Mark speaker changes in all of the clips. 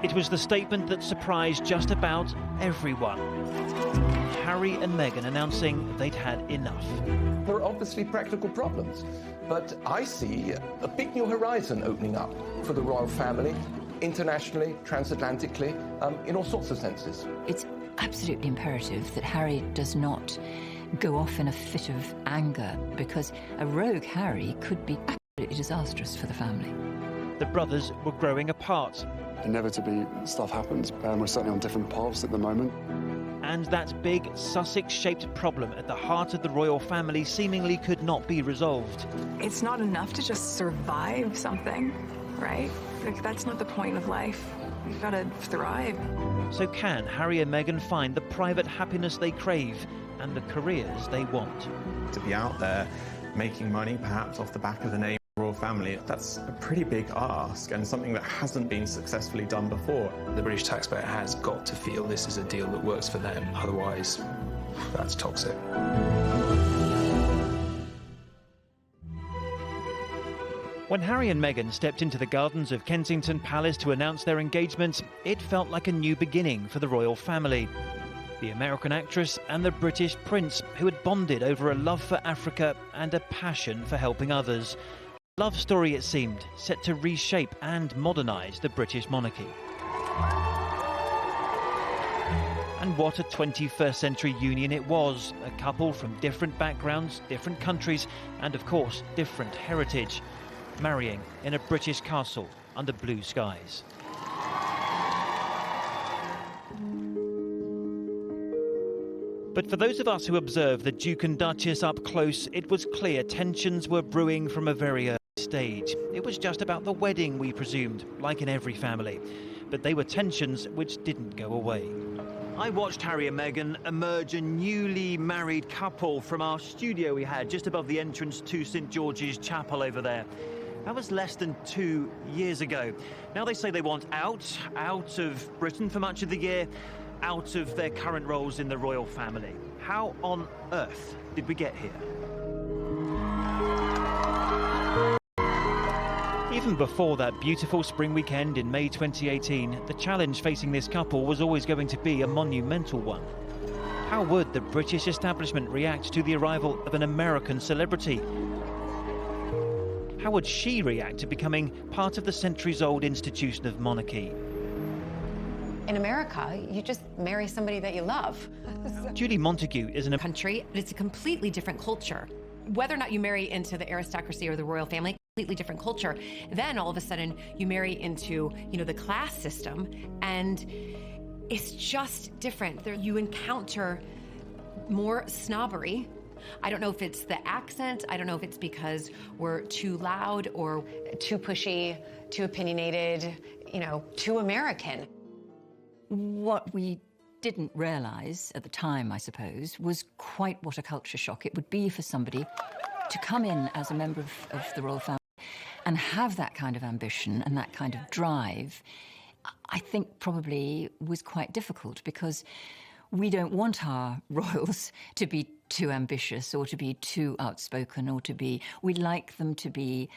Speaker 1: It was the statement that surprised just about everyone. Harry and Meghan announcing they'd had enough.
Speaker 2: There are obviously practical problems, but I see a big new horizon opening up for the royal family, internationally, transatlantically, in all sorts of senses.
Speaker 3: It's absolutely imperative that Harry does not go off in a fit of anger, because a rogue Harry could be absolutely disastrous for the family.
Speaker 1: The brothers were growing apart.
Speaker 4: Inevitably, stuff happens, and we're certainly on different paths at the moment.
Speaker 1: And that big Sussex-shaped problem at the heart of the royal family seemingly could not be resolved.
Speaker 5: It's not enough to just survive something, right? Like, that's not the point of life. You've got to thrive.
Speaker 1: So can Harry and Meghan find the private happiness they crave and the careers they want?
Speaker 6: To be out there making money, perhaps off the back of the name royal family, that's a pretty big ask and something that hasn't been successfully done before.
Speaker 7: The British taxpayer has got to feel this is a deal that works for them, otherwise that's toxic.
Speaker 1: When Harry and Meghan stepped into the gardens of Kensington Palace to announce their engagement, it felt like a new beginning for the royal family. The American actress and the British prince, who had bonded over a love for Africa and a passion for helping others. A love story, it seemed, set to reshape and modernise the British monarchy. And what a 21st century union it was. A couple from different backgrounds, different countries, and of course, different heritage. Marrying in a British castle under blue skies. But for those of us who observed the Duke and Duchess up close, it was clear tensions were brewing from a very early stage. It was just about the wedding, we presumed, like in every family. But they were tensions which didn't go away. I watched Harry and Meghan emerge a newly married couple from our studio we had just above the entrance to St George's Chapel over there. That was less than 2 years ago. Now they say they want out of Britain for much of the year, out of their current roles in the royal family. How on earth did we get here? Even before that beautiful spring weekend in May 2018, the challenge facing this couple was always going to be a monumental one. How would the British establishment react to the arrival of an American celebrity? How would she react to becoming part of the centuries-old institution of monarchy?
Speaker 8: In America, you just marry somebody that you love.
Speaker 1: Julie Montague is in a
Speaker 9: country, but it's a completely different culture. Whether or not you marry into the aristocracy or the royal family, completely different culture. Then all of a sudden you marry into, the class system, and it's just different. There you encounter more snobbery. I don't know if it's the accent. I don't know if it's because we're too loud or
Speaker 8: too pushy, too opinionated, too American.
Speaker 3: What we didn't realise at the time, I suppose, was quite what a culture shock it would be for somebody to come in as a member of the royal family and have that kind of ambition and that kind of drive. I think probably was quite difficult, because we don't want our royals to be too ambitious or to be too outspoken or to be... We like them to be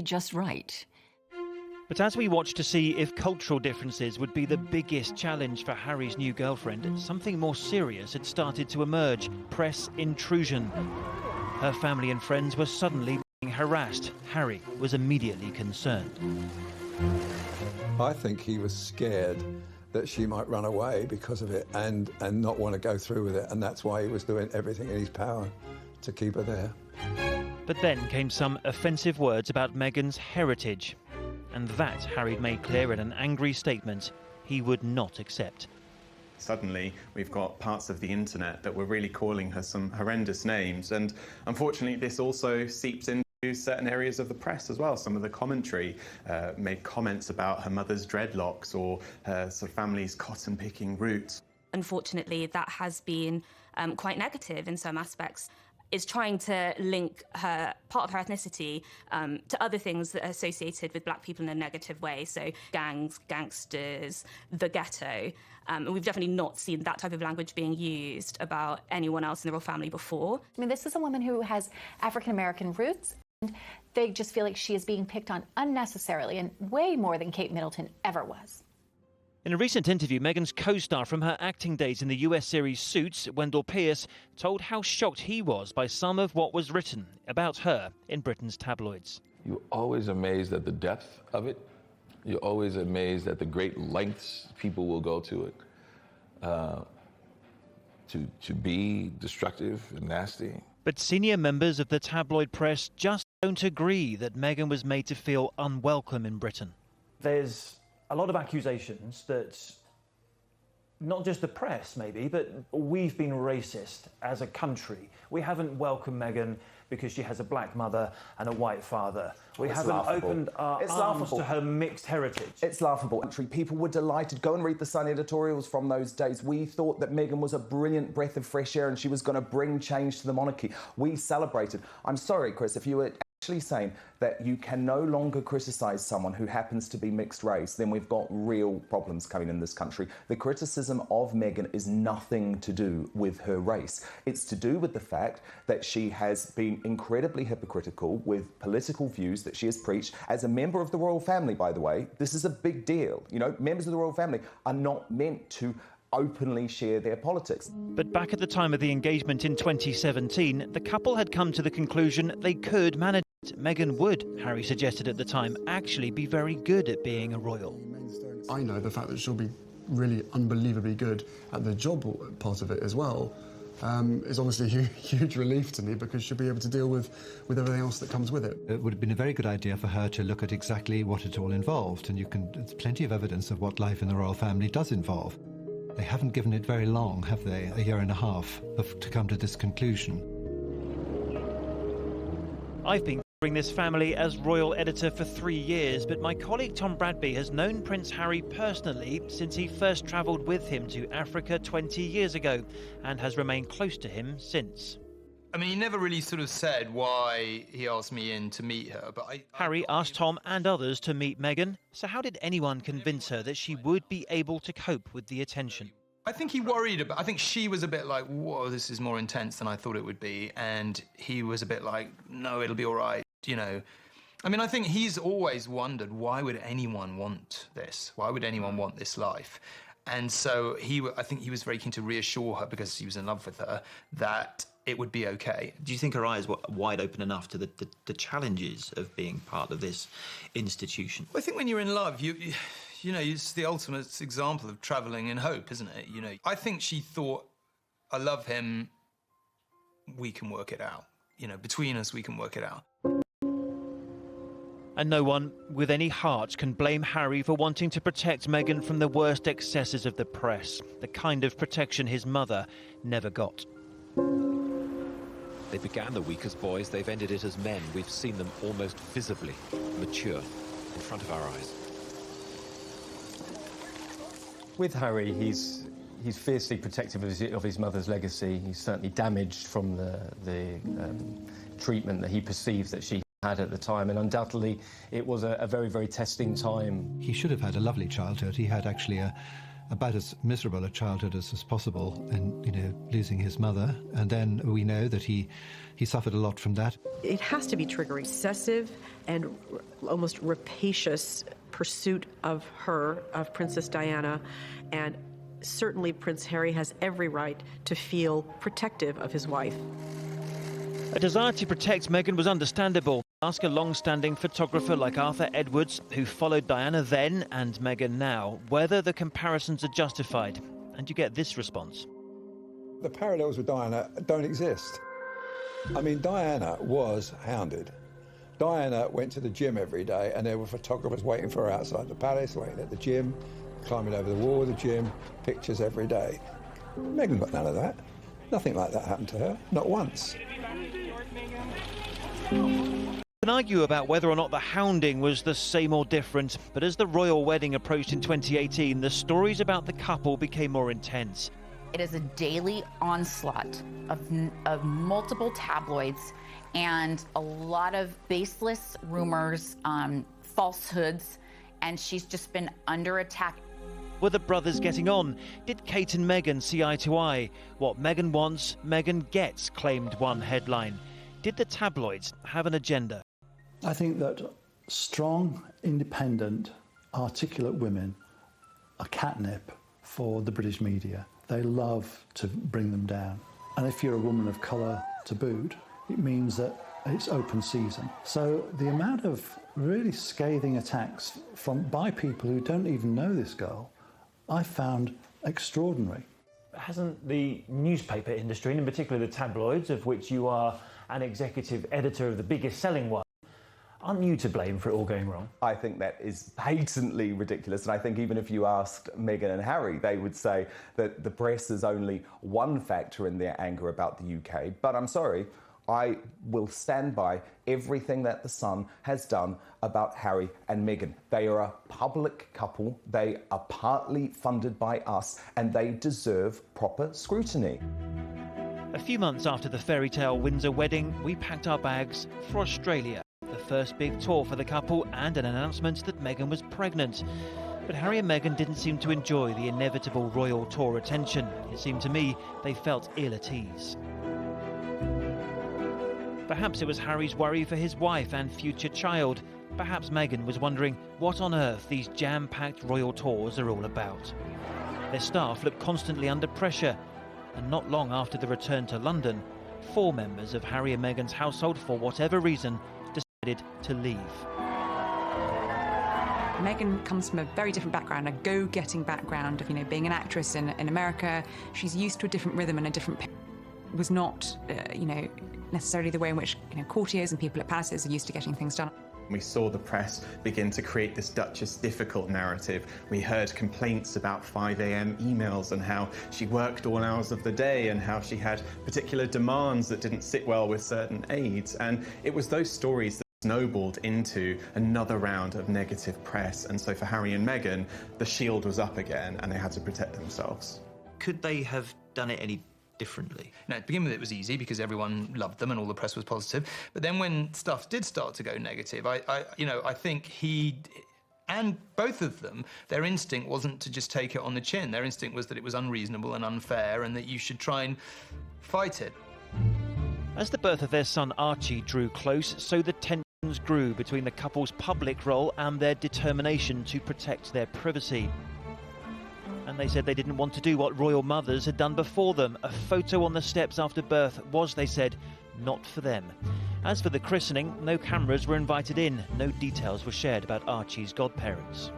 Speaker 3: just right.
Speaker 1: But as we watched to see if cultural differences would be the biggest challenge for Harry's new girlfriend, something more serious had started to emerge: press intrusion. Her family and friends were suddenly being harassed. Harry was immediately concerned.
Speaker 10: I think he was scared that she might run away because of it and not want to go through with it, and that's why he was doing everything in his power to keep her there.
Speaker 1: But then came some offensive words about Meghan's heritage. And that Harry made clear in an angry statement he would not accept.
Speaker 6: Suddenly, we've got parts of the internet that were really calling her some horrendous names, and unfortunately this also seeps into certain areas of the press as well. Some of the commentary made comments about her mother's dreadlocks or her sort of family's cotton-picking roots.
Speaker 11: Unfortunately, that has been quite negative in some aspects. Is trying to link part of her ethnicity to other things that are associated with black people in a negative way. So gangs, gangsters, the ghetto. And we've definitely not seen that type of language being used about anyone else in the royal family before.
Speaker 12: I mean, this is a woman who has African-American roots. They just feel like she is being picked on unnecessarily and way more than Kate Middleton ever was.
Speaker 1: In a recent interview, Meghan's co-star from her acting days in the US series Suits, Wendell Pierce, told how shocked he was by some of what was written about her in Britain's tabloids.
Speaker 13: You're always amazed at the depth of it. You're always amazed at the great lengths people will go to it, to be destructive and nasty.
Speaker 1: But senior members of the tabloid press just don't agree that Meghan was made to feel unwelcome in Britain.
Speaker 14: There's a lot of accusations that not just the press, maybe, but we've been racist as a country. We haven't welcomed Meghan because she has a black mother and a white father. We haven't opened our arms to her mixed heritage.
Speaker 15: It's laughable. People were delighted. Go and read the Sun editorials from those days. We thought that Meghan was a brilliant breath of fresh air and she was going to bring change to the monarchy. We celebrated. I'm sorry, Chris, if you were actually saying that you can no longer criticise someone who happens to be mixed race, then we've got real problems coming in this country. The criticism of Meghan is nothing to do with her race. It's to do with the fact that she has been incredibly hypocritical with political views that she has preached. As a member of the royal family, by the way, this is a big deal. You know, members of the royal family are not meant to openly share their politics.
Speaker 1: But back at the time of the engagement in 2017, the couple had come to the conclusion they could manage it. Meghan would, Harry suggested at the time, actually be very good at being a royal.
Speaker 4: I know the fact that she'll be really unbelievably good at the job part of it as well is obviously a huge relief to me, because she'll be able to deal with everything else that comes with it.
Speaker 16: It would have been a very good idea for her to look at exactly what it all involved, and there's plenty of evidence of what life in the royal family does involve. They haven't given it very long, have they? A year and a half to come to this conclusion.
Speaker 1: I've been covering this family as royal editor for 3 years, but my colleague Tom Bradby has known Prince Harry personally since he first travelled with him to Africa 20 years ago and has remained close to him since.
Speaker 7: I mean, he never really sort of said why he asked me in to meet her, but
Speaker 1: Harry asked Tom and others to meet Meghan, so how did anyone convince her that she would be able to cope with the attention?
Speaker 7: I think he worried about, I think she was a bit like, whoa, this is more intense than I thought it would be, and he was a bit like, no, it'll be all right, you know. I mean, I think he's always wondered, why would anyone want this? Why would anyone want this life? And so I think he was very keen to reassure her, because he was in love with her, that it would be okay.
Speaker 17: Do you think her eyes were wide open enough to the challenges of being part of this institution?
Speaker 7: Well, I think when you're in love, you know, it's the ultimate example of travelling in hope, isn't it? You know, I think she thought, I love him, we can work it out. You know, between us, we can work it out.
Speaker 1: And no one with any heart can blame Harry for wanting to protect Meghan from the worst excesses of the press, the kind of protection his mother never got.
Speaker 18: They began the week as boys, they've ended it as men. We've seen them almost visibly mature in front of our eyes.
Speaker 19: With Harry, he's fiercely protective of his mother's legacy. He's certainly damaged from the treatment that he perceives that she had at the time, and undoubtedly it was a very, very testing time.
Speaker 16: He should have had a lovely childhood. He had actually about as miserable a childhood as possible, and, you know, losing his mother. And then we know that he suffered a lot from that.
Speaker 20: It has to be triggering excessive and almost rapacious pursuit of Princess Diana, and certainly Prince Harry has every right to feel protective of his wife.
Speaker 1: A desire to protect Meghan was understandable. Ask a long-standing photographer like Arthur Edwards, who followed Diana then and Meghan now, whether the comparisons are justified. And you get this response.
Speaker 10: The parallels with Diana don't exist. I mean, Diana was hounded. Diana went to the gym every day, and there were photographers waiting for her outside the palace, waiting at the gym, climbing over the wall of the gym, pictures every day. Meghan got none of that. Nothing like that happened to her, not once.
Speaker 1: We can argue about whether or not the hounding was the same or different, but as the royal wedding approached in 2018, the stories about the couple became more intense.
Speaker 21: It is a daily onslaught of multiple tabloids and a lot of baseless rumors, falsehoods, and she's just been under attack.
Speaker 1: Were the brothers getting on? Did Kate and Meghan see eye to eye? What Meghan wants, Meghan gets, claimed one headline. Did the tabloids have an agenda?
Speaker 2: I think that strong, independent, articulate women are catnip for the British media. They love to bring them down. And if you're a woman of colour to boot, it means that it's open season. So the amount of really scathing attacks by people who don't even know this girl, I found extraordinary.
Speaker 14: Hasn't the newspaper industry, and in particular the tabloids, of which you are an executive editor of the biggest selling one, aren't you to blame for it all going wrong?
Speaker 15: I think that is patently ridiculous, and I think even if you asked Meghan and Harry, they would say that the press is only one factor in their anger about the UK. But I'm sorry, I will stand by everything that The Sun has done about Harry and Meghan. They are a public couple, they are partly funded by us, and they deserve proper scrutiny.
Speaker 1: A few months after the fairy tale Windsor wedding, we packed our bags for Australia. The first big tour for the couple and an announcement that Meghan was pregnant. But Harry and Meghan didn't seem to enjoy the inevitable royal tour attention. It seemed to me they felt ill at ease. Perhaps it was Harry's worry for his wife and future child. Perhaps Meghan was wondering what on earth these jam-packed royal tours are all about. Their staff looked constantly under pressure, and not long after the return to London, 4 members of Harry and Meghan's household, for whatever reason, decided to leave.
Speaker 5: Meghan comes from a very different background, a go-getting background of, being an actress in America. She's used to a different rhythm and a different... was not, necessarily the way in which, courtiers and people at palaces are used to getting things done.
Speaker 6: We saw the press begin to create this Duchess difficult narrative. We heard complaints about 5 a.m. emails and how she worked all hours of the day and how she had particular demands that didn't sit well with certain aides. And it was those stories that snowballed into another round of negative press. And so for Harry and Meghan, the shield was up again and they had to protect themselves.
Speaker 17: Could they have done it any differently?
Speaker 7: Now, to begin with, it was easy because everyone loved them and all the press was positive. But then when stuff did start to go negative, I think he and both of them, their instinct wasn't to just take it on the chin. Their instinct was that it was unreasonable and unfair and that you should try and fight it.
Speaker 1: As the birth of their son Archie drew close, so the tensions grew between the couple's public role and their determination to protect their privacy. And they said they didn't want to do what royal mothers had done before them. A photo on the steps after birth was, they said, not for them. As for the christening, no cameras were invited in. No details were shared about Archie's godparents.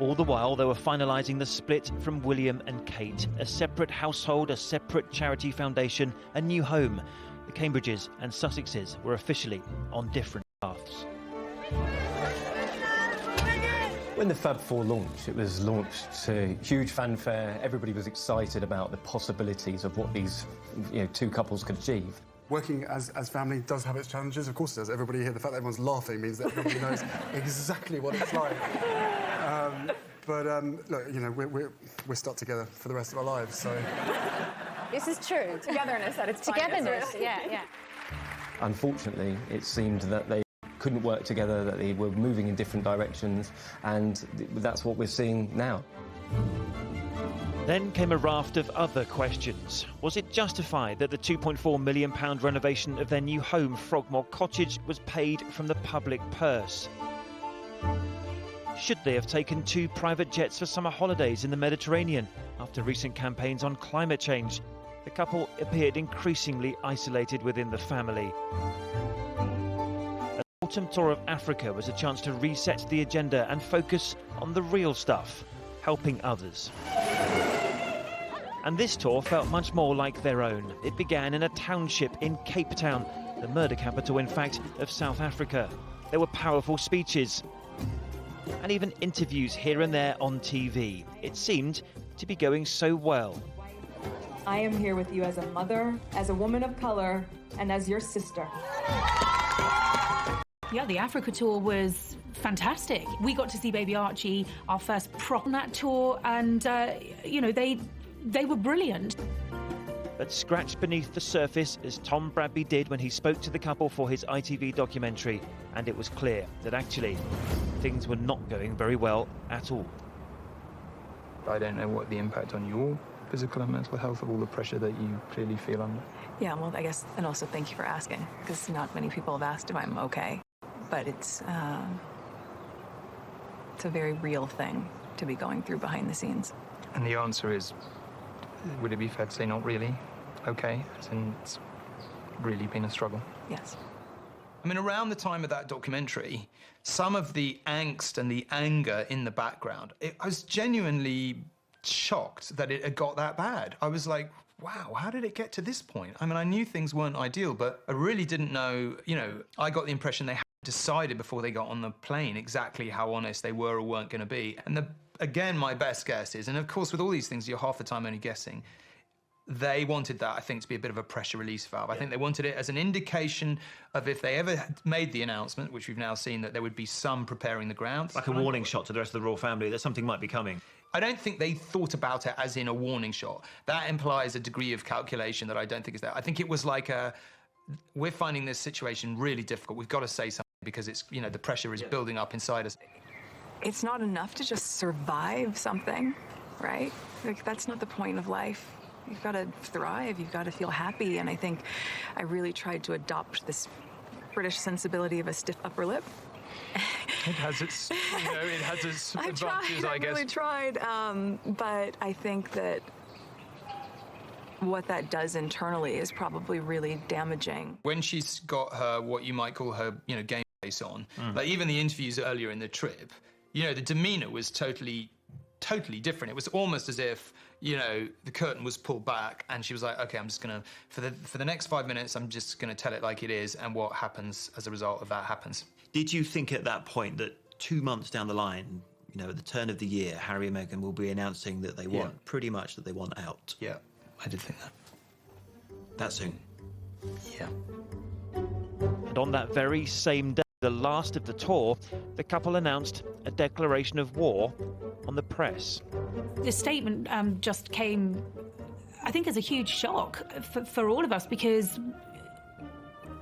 Speaker 1: All the while, they were finalising the split from William and Kate. A separate household, a separate charity foundation, a new home. The Cambridges and Sussexes were officially on different paths.
Speaker 19: When the Fab Four launched, it was launched to huge fanfare. Everybody was excited about the possibilities of what these two couples could achieve.
Speaker 4: Working as family does have its challenges, of course it does. Everybody here, the fact that everyone's laughing means that everybody knows exactly what it's like. Look, we're stuck together for the rest of our lives, so...
Speaker 12: This is true. Togetherness at its finest. Yeah.
Speaker 19: Unfortunately, it seemed that they couldn't work together, that they were moving in different directions, and that's what we're seeing now.
Speaker 1: Then came a raft of other questions. Was it justified that the £2.4 million renovation of their new home, Frogmore Cottage, was paid from the public purse? Should they have taken 2 private jets for summer holidays in the Mediterranean after recent campaigns on climate change? The couple appeared increasingly isolated within the family. An autumn tour of Africa was a chance to reset the agenda and focus on the real stuff, helping others. And this tour felt much more like their own. It began in a township in Cape Town, the murder capital, in fact, of South Africa. There were powerful speeches and even interviews here and there on TV. It seemed to be going so well.
Speaker 22: I am here with you as a mother, as a woman of color, and as your sister.
Speaker 23: Yeah, the Africa tour was fantastic. We got to see baby Archie, our first prop on that tour, and, they were brilliant.
Speaker 1: But scratch beneath the surface, as Tom Bradby did when he spoke to the couple for his ITV documentary, and it was clear that actually things were not going very well at all.
Speaker 7: I don't know what the impact on your physical and mental health of all the pressure that you clearly feel under.
Speaker 5: Yeah, well, I guess, and also thank you for asking, because not many people have asked if I'm okay.
Speaker 3: but it's a very real thing to be going through behind the scenes.
Speaker 7: And the answer is, would it be fair to say not really okay? As in, it's really been a struggle?
Speaker 3: Yes.
Speaker 7: I mean, around the time of that documentary, some of the angst and the anger in the background, I was genuinely shocked that it had got that bad. I was like, wow, how did it get to this point? I mean, I knew things weren't ideal, but I really didn't know, you know, I got the impression they had decided before they got on the plane exactly how honest they were or weren't going to be. And again, my best guess is, and of course with all these things, you're half the time only guessing, they wanted that, I think, to be a bit of a pressure release valve. I think they wanted it as an indication of if they ever made the announcement, which we've now seen, that there would be some preparing the ground.
Speaker 1: Like a warning shot to the rest of the royal family that something might be coming.
Speaker 7: I don't think they thought about it as in a warning shot. That implies a degree of calculation that I don't think is there. I think it was like we're finding this situation really difficult. We've got to say something because it's, you know, the pressure is building up inside us.
Speaker 3: It's not enough to just survive something, right? Like, that's not the point of life. You've got to thrive, you've got to feel happy, and I think I really tried to adopt this British sensibility of a stiff upper lip.
Speaker 7: It has its, you know, it has its advantages, I guess.
Speaker 3: I really tried, but I think that what that does internally is probably really damaging.
Speaker 7: When she's got her, what you might call her, you know, game face on, like even the interviews earlier in the trip, you know, the demeanour was totally different. It was almost as if, you know, the curtain was pulled back and she was like, okay, I'm just gonna, for the next 5 minutes, I'm just gonna tell it like it is, and what happens as a result of that happens.
Speaker 17: Did you think at that point that 2 months down the line, you know, at the turn of the year, Harry and Meghan will be announcing that they want, pretty much that they want out?
Speaker 7: Yeah, I did think that.
Speaker 17: That soon?
Speaker 7: Yeah.
Speaker 1: And on that very same day, the last of the tour, the couple announced a declaration of war on the press.
Speaker 23: The statement just came, I think, as a huge shock for all of us because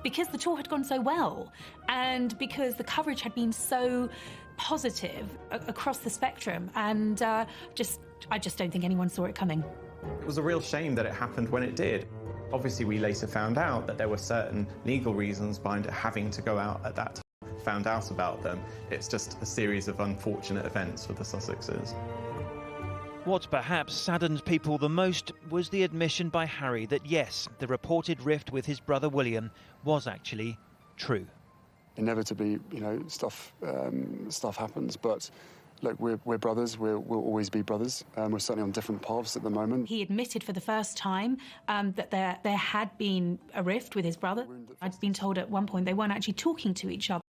Speaker 23: the tour had gone so well and because the coverage had been so positive across the spectrum, and I just don't think anyone saw it coming.
Speaker 6: It was a real shame that it happened when it did. Obviously, we later found out that there were certain legal reasons behind it having to go out at that time. Found out about them. It's just a series of unfortunate events for the Sussexes.
Speaker 1: What perhaps saddened people the most was the admission by Harry that yes, the reported rift with his brother William was actually true.
Speaker 4: Inevitably, you know, stuff happens, but look, we're brothers. We'll always be brothers. We're certainly on different paths at the moment.
Speaker 23: He admitted for the first time that there had been a rift with his brother. I'd been told at one point they weren't actually talking to each other.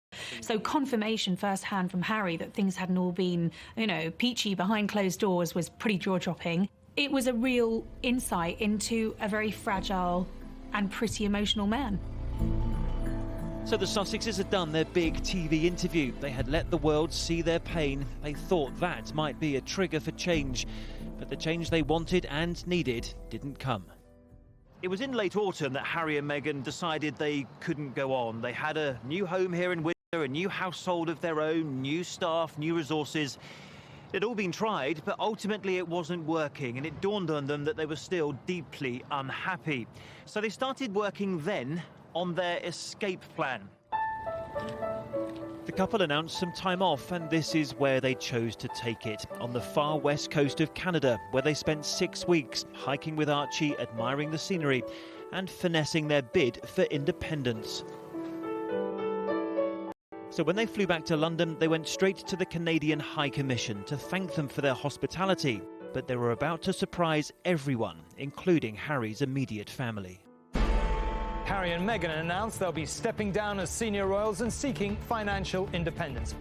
Speaker 23: So confirmation firsthand from Harry that things hadn't all been, you know, peachy behind closed doors was pretty jaw-dropping. It was a real insight into a very fragile and pretty emotional man.
Speaker 1: So the Sussexes had done their big TV interview. They had let the world see their pain. They thought that might be a trigger for change. But the change they wanted and needed didn't come. It was in late autumn that Harry and Meghan decided they couldn't go on. They had a new home here in Windsor, a new household of their own, new staff, new resources. It had all been tried, but ultimately it wasn't working, and it dawned on them that they were still deeply unhappy. So they started working then on their escape plan. The couple announced some time off, and this is where they chose to take it, on the far west coast of Canada, where they spent 6 weeks hiking with Archie, admiring the scenery and finessing their bid for independence. So when they flew back to London, they went straight to the Canadian High Commission to thank them for their hospitality. But they were about to surprise everyone, including Harry's immediate family.
Speaker 7: Harry and Meghan announced they'll be stepping down as senior royals and seeking financial independence.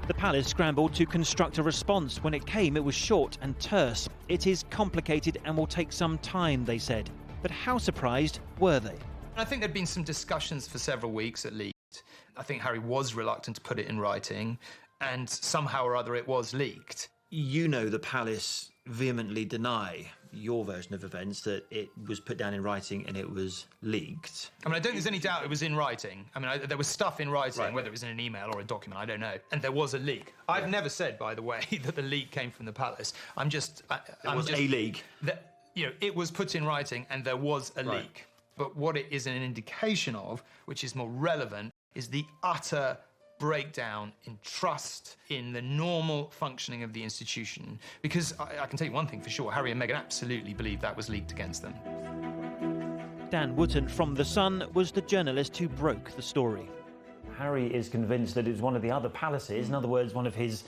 Speaker 1: The palace scrambled to construct a response. When it came, it was short and terse. It is complicated and will take some time, they said. But how surprised were they?
Speaker 7: I think there'd been some discussions for several weeks at least. I think Harry was reluctant to put it in writing, and somehow or other it was leaked.
Speaker 17: You know the palace vehemently deny your version of events, that it was put down in writing and it was leaked.
Speaker 7: I mean, I don't think there's any doubt it was in writing. I mean, there was stuff in writing, whether it was in an email or a document, I don't know. And there was a leak. I've never said, by the way, that the leak came from the palace.
Speaker 17: There was a leak.
Speaker 7: You know, it was put in writing and there was a leak. But what it is an indication of, which is more relevant, is the utter breakdown in trust in the normal functioning of the institution. Because I can tell you one thing for sure, Harry and Meghan absolutely believe that was leaked against them.
Speaker 1: Dan Wootton from The Sun was the journalist who broke the story.
Speaker 14: Harry is convinced that it was one of the other palaces, in other words, one of his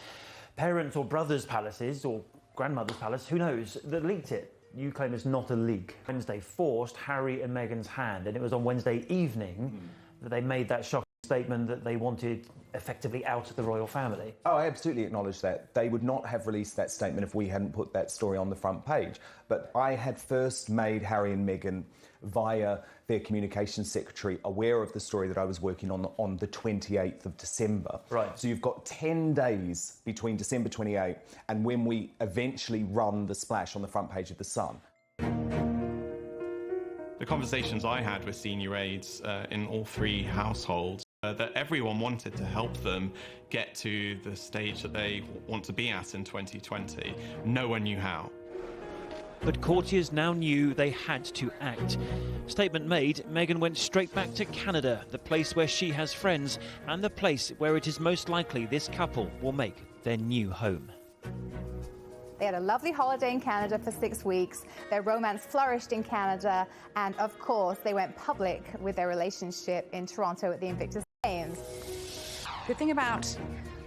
Speaker 14: parents' or brother's palaces, or grandmother's palace, who knows, that leaked it. You claim it's not a leak. Wednesday forced Harry and Meghan's hand, and it was on Wednesday evening that they made that shocking statement that they wanted effectively out of the royal family.
Speaker 15: Oh, I absolutely acknowledge that. They would not have released that statement if we hadn't put that story on the front page. But I had first made Harry and Meghan, via their communications secretary, aware of the story that I was working on the 28th of December.
Speaker 14: Right.
Speaker 15: So you've got 10 days between December 28 and when we eventually run the splash on the front page of The Sun.
Speaker 6: The conversations I had with senior aides in all three households, that everyone wanted to help them get to the stage that they want to be at in 2020. No one knew how.
Speaker 1: But courtiers now knew they had to act. Statement made, Meghan went straight back to Canada, the place where she has friends, and the place where it is most likely this couple will make their new home.
Speaker 8: They had a lovely holiday in Canada for 6 weeks. Their romance flourished in Canada, and of course, they went public with their relationship in Toronto at the Invictus Games.
Speaker 5: The thing about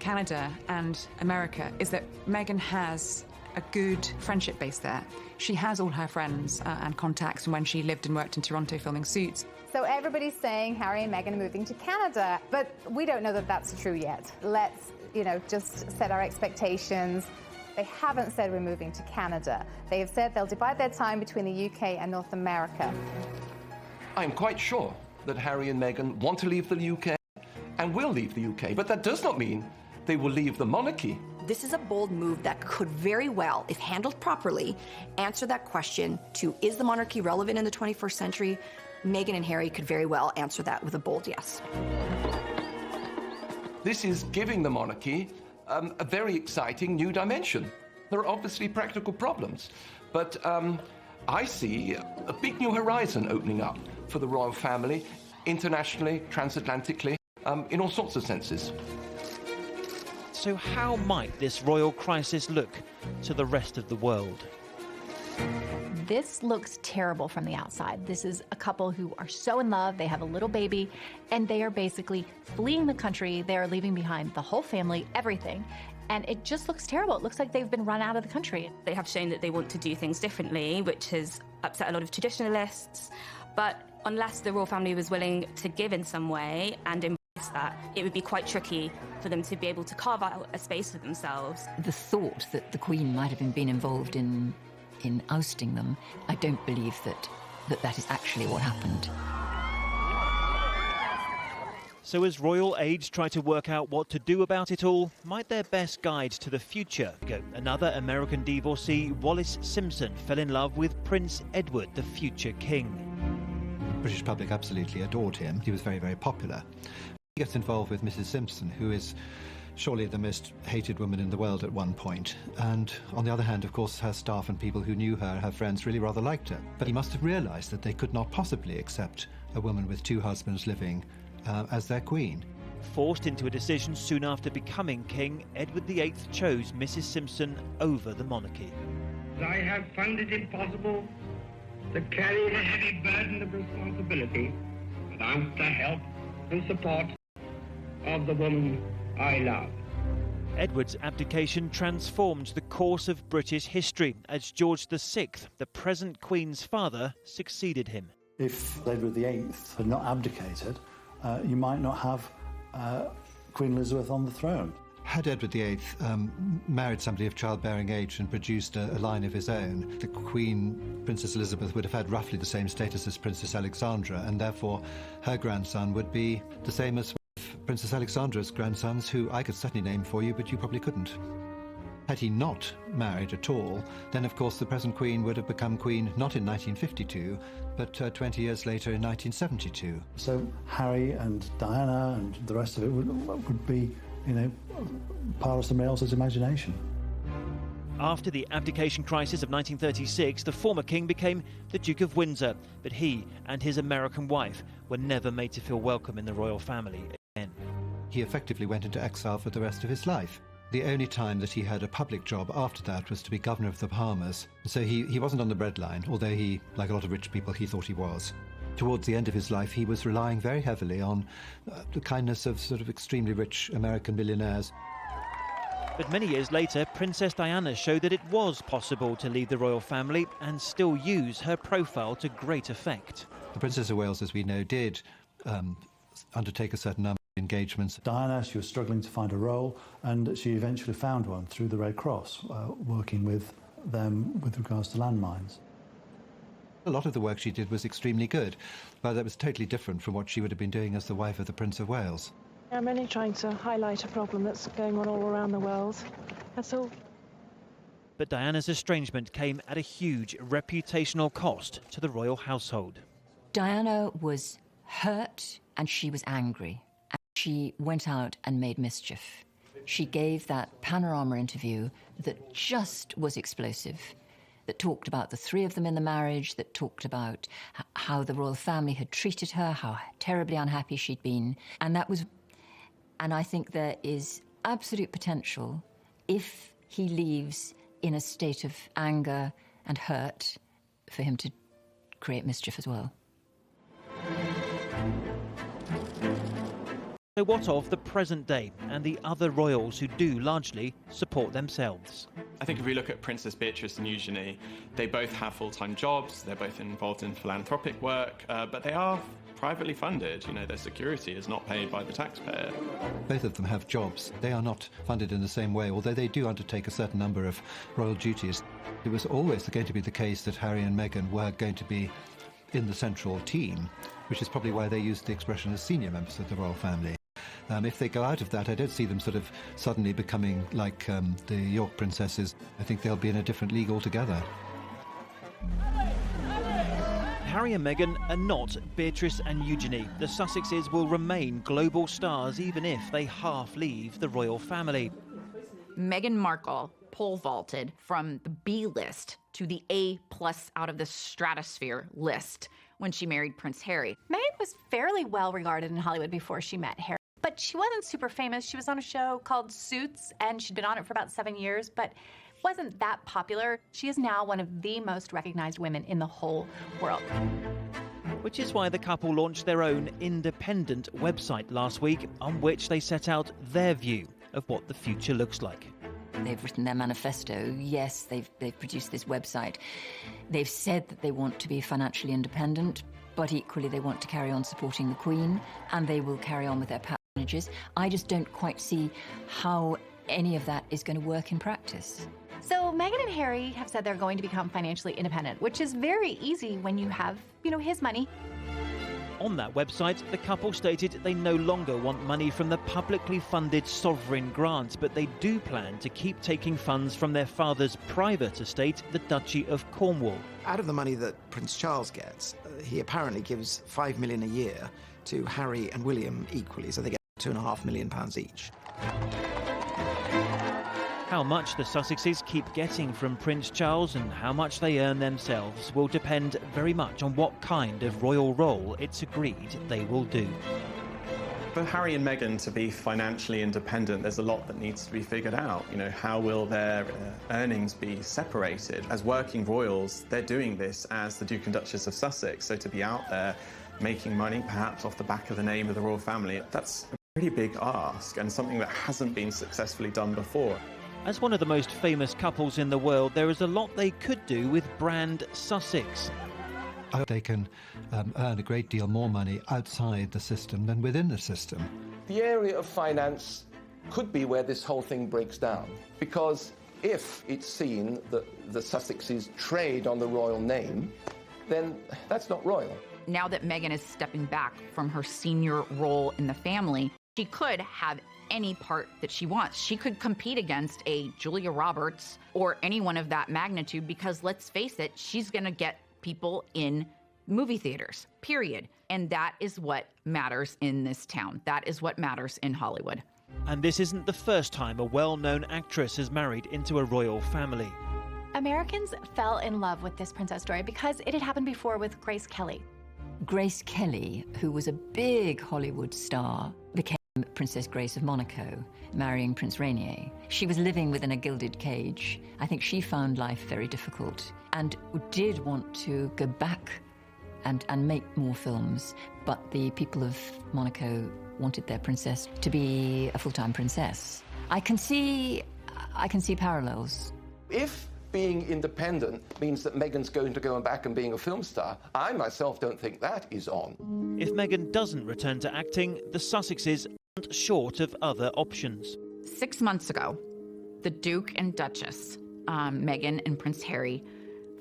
Speaker 5: Canada and America is that Meghan has a good friendship base there. She has all her friends and contacts from when she lived and worked in Toronto filming Suits.
Speaker 8: So everybody's saying Harry and Meghan are moving to Canada, but we don't know that that's true yet. Let's, just set our expectations. They haven't said we're moving to Canada. They have said they'll divide their time between the UK and North America.
Speaker 9: I'm quite sure that Harry and Meghan want to leave the UK and will leave the UK, but that does not mean they will leave the monarchy.
Speaker 11: This is a bold move that could very well, if handled properly, answer that question to, is the monarchy relevant in the 21st century? Meghan and Harry could very well answer that with a bold yes.
Speaker 9: This is giving the monarchy a very exciting new dimension. There are obviously practical problems, but I see a big new horizon opening up for the royal family, internationally, transatlantically, in all sorts of senses.
Speaker 1: So how might this royal crisis look to the rest of the world?
Speaker 12: This looks terrible from the outside. This is a couple who are so in love, they have a little baby, and they are basically fleeing the country. They are leaving behind the whole family, everything. And it just looks terrible. It looks like they've been run out of the country.
Speaker 24: They have shown that they want to do things differently, which has upset a lot of traditionalists. But unless the royal family was willing to give in some way and embrace that, it would be quite tricky for them to be able to carve out a space for themselves.
Speaker 25: The thought that the Queen might have been involved in ousting them, I don't believe that is actually what happened.
Speaker 1: So as royal aides try to work out what to do about it all, might their best guide to the future go? Another American divorcee, Wallis Simpson, fell in love with Prince Edward, the future king.
Speaker 16: The British public absolutely adored him. He was very, very popular. He gets involved with Mrs. Simpson, who is surely the most hated woman in the world at one point. And on the other hand, of course, her staff and people who knew her, her friends, really rather liked her. But he must have realised that they could not possibly accept a woman with two husbands living as their queen.
Speaker 1: Forced into a decision soon after becoming king, Edward VIII chose Mrs. Simpson over the monarchy.
Speaker 26: I have found it impossible to carry the heavy burden of responsibility without the help and support of the woman I love.
Speaker 1: Edward's abdication transformed the course of British history as George VI, the present Queen's father, succeeded him.
Speaker 2: If Edward VIII had not abdicated, you might not have Queen Elizabeth on the throne.
Speaker 16: Had Edward VIII married somebody of childbearing age and produced a line of his own, the Queen, Princess Elizabeth, would have had roughly the same status as Princess Alexandra, and therefore her grandson would be the same as Princess Alexandra's grandsons, who I could certainly name for you, but you probably couldn't. Had he not married at all, then of course the present Queen would have become Queen not in 1952, but 20 years later in 1972.
Speaker 2: So Harry and Diana and the rest of it would be, part of somebody else's imagination.
Speaker 1: After the abdication crisis of 1936, the former king became the Duke of Windsor, but he and his American wife were never made to feel welcome in the royal family.
Speaker 16: He effectively went into exile for the rest of his life. The only time that he had a public job after that was to be governor of the Bahamas. So he wasn't on the breadline, although he, like a lot of rich people, he thought he was. Towards the end of his life, he was relying very heavily on the kindness of sort of extremely rich American millionaires.
Speaker 1: But many years later, Princess Diana showed that it was possible to leave the royal family and still use her profile to great effect.
Speaker 16: The Princess of Wales, as we know, did undertake a certain number of engagements.
Speaker 2: Diana, she was struggling to find a role, and she eventually found one through the Red Cross, working with them with regards to landmines.
Speaker 16: A lot of the work she did was extremely good, but that was totally different from what she would have been doing as the wife of the Prince of Wales.
Speaker 10: I'm only trying to highlight a problem that's going on all around the world. That's all.
Speaker 1: But Diana's estrangement came at a huge reputational cost to the royal household.
Speaker 25: Diana was hurt and she was angry. And she went out and made mischief. She gave that panorama interview that just was explosive, that talked about the three of them in the marriage, that talked about how the royal family had treated her, how terribly unhappy she'd been. And I think there is absolute potential, if he leaves in a state of anger and hurt, for him to create mischief as well.
Speaker 1: So what of the present day and the other royals who do largely support themselves?
Speaker 6: I think if we look at Princess Beatrice and Eugenie, they both have full-time jobs, they're both involved in philanthropic work, but they are privately funded. You know, their security is not paid by the taxpayer.
Speaker 16: Both of them have jobs. They are not funded in the same way, although they do undertake a certain number of royal duties. It was always going to be the case that Harry and Meghan were going to be in the central team, which is probably why they used the expression as senior members of the royal family. If they go out of that, I don't see them sort of suddenly becoming like the York princesses. I think they'll be in a different league altogether.
Speaker 1: Harry and Meghan are not Beatrice and Eugenie. The Sussexes will remain global stars even if they half leave the royal family.
Speaker 13: Meghan Markle pole vaulted from the B list to the A+ out of the stratosphere list when she married Prince Harry.
Speaker 12: Meghan was fairly well regarded in Hollywood before she met Harry, but she wasn't super famous. She was on a show called Suits, and she'd been on it for about 7 years, but wasn't that popular. She is now one of the most recognized women in the whole world.
Speaker 1: Which is why the couple launched their own independent website last week, on which they set out their view of what the future looks like.
Speaker 25: They've written their manifesto. Yes, they've produced this website. They've said that they want to be financially independent, but equally they want to carry on supporting the Queen, and they will carry on with their patronages. I just don't quite see how any of that is going to work in practice.
Speaker 12: So Meghan and Harry have said they're going to become financially independent, which is very easy when you have, his money.
Speaker 1: On that website, the couple stated they no longer want money from the publicly funded sovereign grants, but they do plan to keep taking funds from their father's private estate, the Duchy of Cornwall.
Speaker 18: Out of the money that Prince Charles gets, he apparently gives £5 million a year to Harry and William equally, so they get £2.5 million each.
Speaker 1: How much the Sussexes keep getting from Prince Charles and how much they earn themselves will depend very much on what kind of royal role it's agreed they will do.
Speaker 6: For Harry and Meghan to be financially independent, there's a lot that needs to be figured out. How will their earnings be separated? As working royals, they're doing this as the Duke and Duchess of Sussex, so to be out there making money, perhaps off the back of the name of the royal family, that's a pretty big ask and something that hasn't been successfully done before.
Speaker 1: As one of the most famous couples in the world, there is a lot they could do with brand Sussex.
Speaker 16: They can earn a great deal more money outside the system than within the system.
Speaker 9: The area of finance could be where this whole thing breaks down, because if it's seen that the Sussexes trade on the royal name, then that's not royal.
Speaker 13: Now that Meghan is stepping back from her senior role in the family, she could have any part that she wants. She could compete against a Julia Roberts or anyone of that magnitude, because let's face it, she's going to get people in movie theaters, period. And that is what matters in this town. That is what matters in Hollywood.
Speaker 1: And this isn't the first time a well-known actress has married into a royal family.
Speaker 12: Americans fell in love with this princess story because it had happened before with Grace Kelly.
Speaker 25: Grace Kelly, who was a big Hollywood star, became Princess Grace of Monaco, marrying Prince Rainier. She was living within a gilded cage. I think she found life very difficult and did want to go back and make more films. But the people of Monaco wanted their princess to be a full-time princess. I can see parallels.
Speaker 9: If being independent means that Meghan's going to go back and being a film star, I myself don't think that is on.
Speaker 1: If Meghan doesn't return to acting, the Sussexes aren't short of other options.
Speaker 13: 6 months ago, the Duke and Duchess, Meghan and Prince Harry,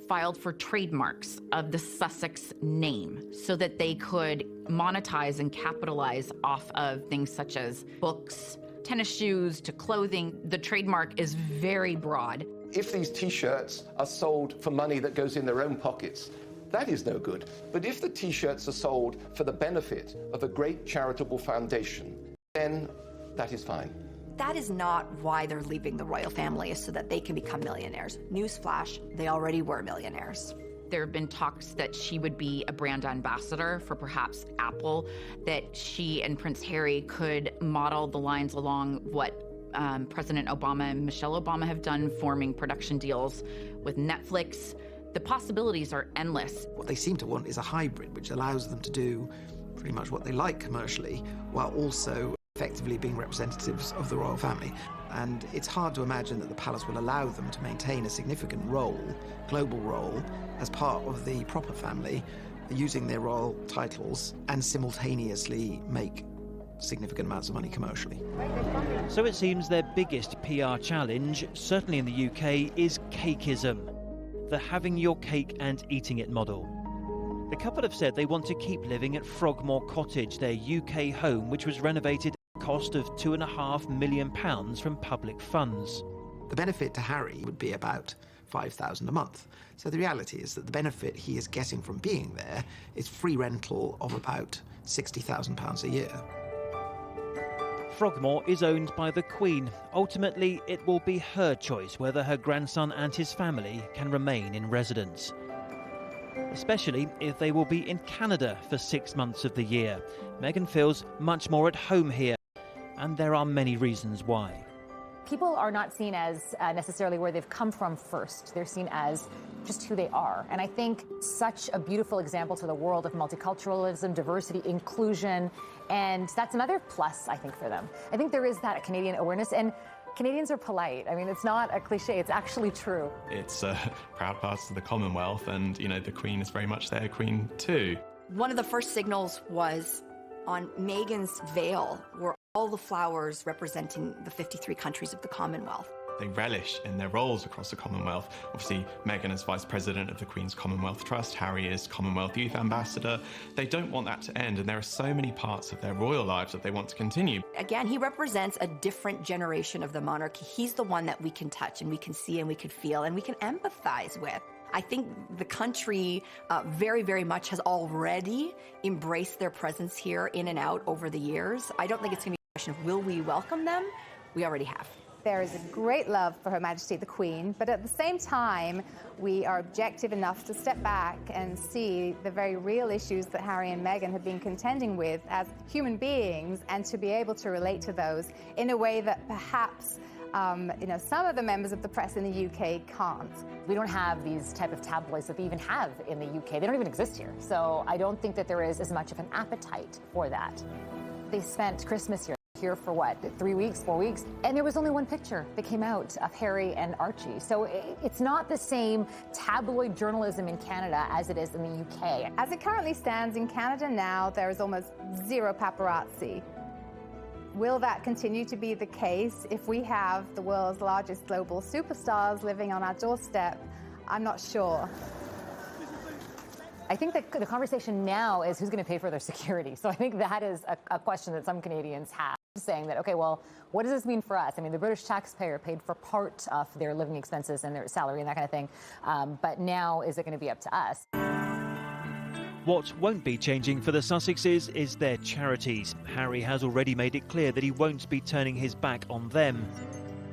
Speaker 13: filed for trademarks of the Sussex name so that they could monetize and capitalize off of things such as books, tennis shoes, to clothing. The trademark is very broad.
Speaker 9: If these T-shirts are sold for money that goes in their own pockets, that is no good. But if the T-shirts are sold for the benefit of a great charitable foundation, then that is fine.
Speaker 11: That is not why they're leaving the royal family, is so that they can become millionaires. Newsflash, they already were millionaires.
Speaker 13: There have been talks that she would be a brand ambassador for perhaps Apple, that she and Prince Harry could model the lines along what President Obama and Michelle Obama have done, forming production deals with Netflix. The possibilities are endless.
Speaker 18: What they seem to want is a hybrid, which allows them to do pretty much what they like commercially, while also effectively being representatives of the royal family. And it's hard to imagine that the palace will allow them to maintain a significant role, global role, as part of the proper family, using their royal titles and simultaneously make significant amounts of money commercially.
Speaker 1: So it seems their biggest PR challenge, certainly in the UK, is cakeism, the having your cake and eating it model. The couple have said they want to keep living at Frogmore Cottage, their UK home, which was renovated at a cost of £2.5 million from public funds.
Speaker 18: The benefit to Harry would be about £5,000 a month. So the reality is that the benefit he is getting from being there is free rental of about £60,000 a year.
Speaker 1: Frogmore is owned by the Queen. Ultimately, it will be her choice whether her grandson and his family can remain in residence. Especially if they will be in Canada for 6 months of the year. Meghan feels much more at home here, and there are many reasons why.
Speaker 3: People are not seen as necessarily where they've come from first. They're seen as just who they are. And I think such a beautiful example to the world of multiculturalism, diversity, inclusion, and that's another plus, I think, for them. I think there is that Canadian awareness, and Canadians are polite. I mean, it's not a cliche, it's actually true.
Speaker 6: It's a proud part of the Commonwealth, and, you know, the Queen is very much their Queen too.
Speaker 11: One of the first signals was on Meghan's veil were all the flowers representing the 53 countries of the Commonwealth.
Speaker 6: They relish in their roles across the Commonwealth. Obviously, Meghan is Vice President of the Queen's Commonwealth Trust, Harry is Commonwealth Youth Ambassador. They don't want that to end, and there are so many parts of their royal lives that they want to continue.
Speaker 11: Again, he represents a different generation of the monarchy. He's the one that we can touch and we can see and we can feel and we can empathize with. I think the country very, very much has already embraced their presence here in and out over the years. I don't think it's going to be a question of will we welcome them? We already have.
Speaker 8: There is a great love for Her Majesty the Queen, but at the same time, we are objective enough to step back and see the very real issues that Harry and Meghan have been contending with as human beings, and to be able to relate to those in a way that perhaps some of the members of the press in the UK can't.
Speaker 3: We don't have these type of tabloids that they even have in the UK. They don't even exist here. So I don't think that there is as much of an appetite for that. They spent Christmas here for what, 3 weeks, 4 weeks? And there was only one picture that came out of Harry and Archie. So it's not the same tabloid journalism in Canada as it is in the UK.
Speaker 8: As it currently stands in Canada now, there is almost zero paparazzi. Will that continue to be the case if we have the world's largest global superstars living on our doorstep? I'm not sure.
Speaker 3: I think that the conversation now is who's going to pay for their security. So I think that is a question that some Canadians have, saying that, okay, well, what does this mean for us? I mean, the British taxpayer paid for part of their living expenses and their salary and that kind of thing. But now is it going to be up to us?
Speaker 1: What won't be changing for the Sussexes is their charities. Harry has already made it clear that he won't be turning his back on them.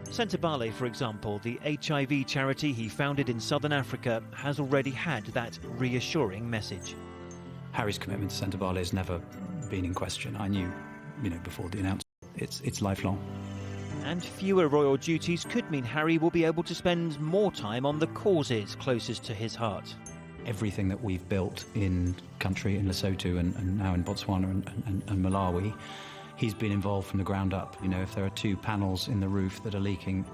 Speaker 1: Sentebale, for example, the HIV charity he founded in southern Africa, has already had that reassuring message.
Speaker 4: Harry's commitment to Sentebale has never been in question. I knew, before the announcement it's lifelong.
Speaker 1: And fewer royal duties could mean Harry will be able to spend more time on the causes closest to his heart.
Speaker 4: Everything that we've built in country, in Lesotho and now in Botswana and Malawi, he's been involved from the ground up. You know, if there are 2 panels in the roof that are leaking,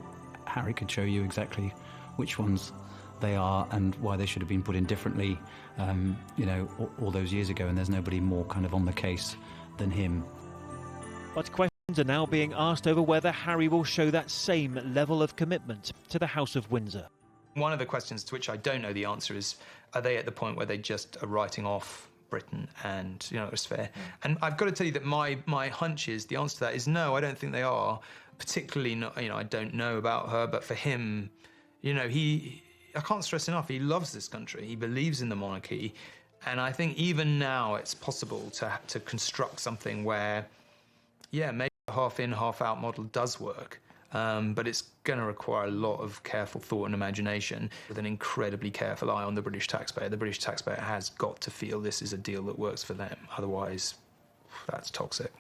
Speaker 4: Harry could show you exactly which ones they are and why they should have been put in differently, you know, all those years ago, and there's nobody more kind of on the case than him.
Speaker 1: But questions are now being asked over whether Harry will show that same level of commitment to the House of Windsor.
Speaker 7: One of the questions to which I don't know the answer is, are they at the point where they just are writing off Britain and, you know, it's fair? And I've got to tell you that my hunch is, the answer to that is no, I don't think they are. Particularly, not, you know, I don't know about her, but for him, you know, I can't stress enough, he loves this country, he believes in the monarchy, and I think even now it's possible to construct something where, yeah, maybe a half-in, half-out model does work. But it's going to require a lot of careful thought and imagination with an incredibly careful eye on the British taxpayer. The British taxpayer has got to feel this is a deal that works for them. Otherwise, that's toxic.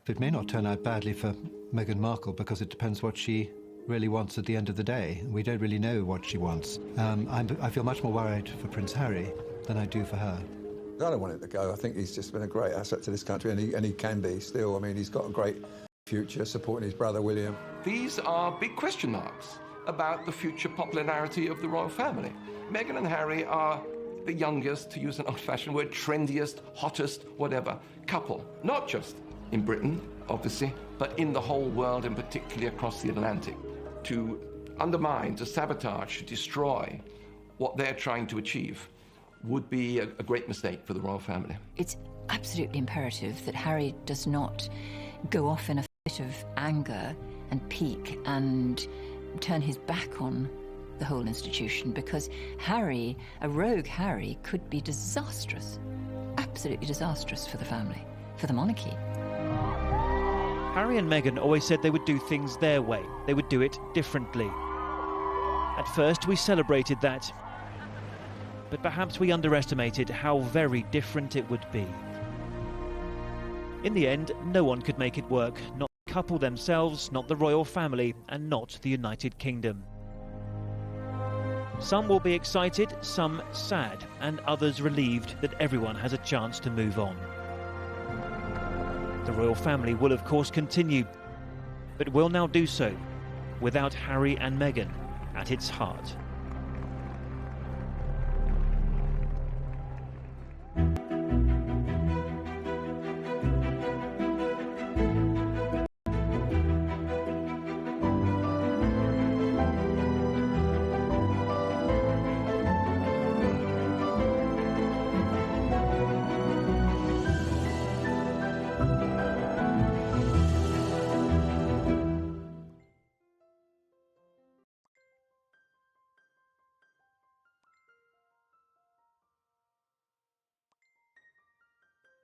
Speaker 16: It may not turn out badly for Meghan Markle because it depends what she really wants at the end of the day. We don't really know what she wants. I feel much more worried for Prince Harry than I do for her.
Speaker 19: I don't want him to go. I think he's just been a great asset to this country, and he can be still. I mean, he's got a great future supporting his brother William.
Speaker 9: These are big question marks about the future popularity of the royal family. Meghan and Harry are the youngest, to use an old-fashioned word, trendiest, hottest, whatever, couple. Not just in Britain, obviously, but in the whole world and particularly across the Atlantic. To undermine, to sabotage, to destroy what they're trying to achieve would be a great mistake for the royal family.
Speaker 25: It's absolutely imperative that Harry does not go off in a fit of anger and pique and turn his back on the whole institution, because Harry, a rogue Harry, could be disastrous, absolutely disastrous for the family, for the monarchy.
Speaker 1: Harry and Meghan always said they would do things their way. They would do it differently. At first, we celebrated that. But perhaps we underestimated how very different it would be. In the end, no one could make it work. Not the couple themselves, not the royal family, and not the United Kingdom. Some will be excited, some sad, and others relieved that everyone has a chance to move on. The royal family will of course continue, but will now do so without Harry and Meghan at its heart.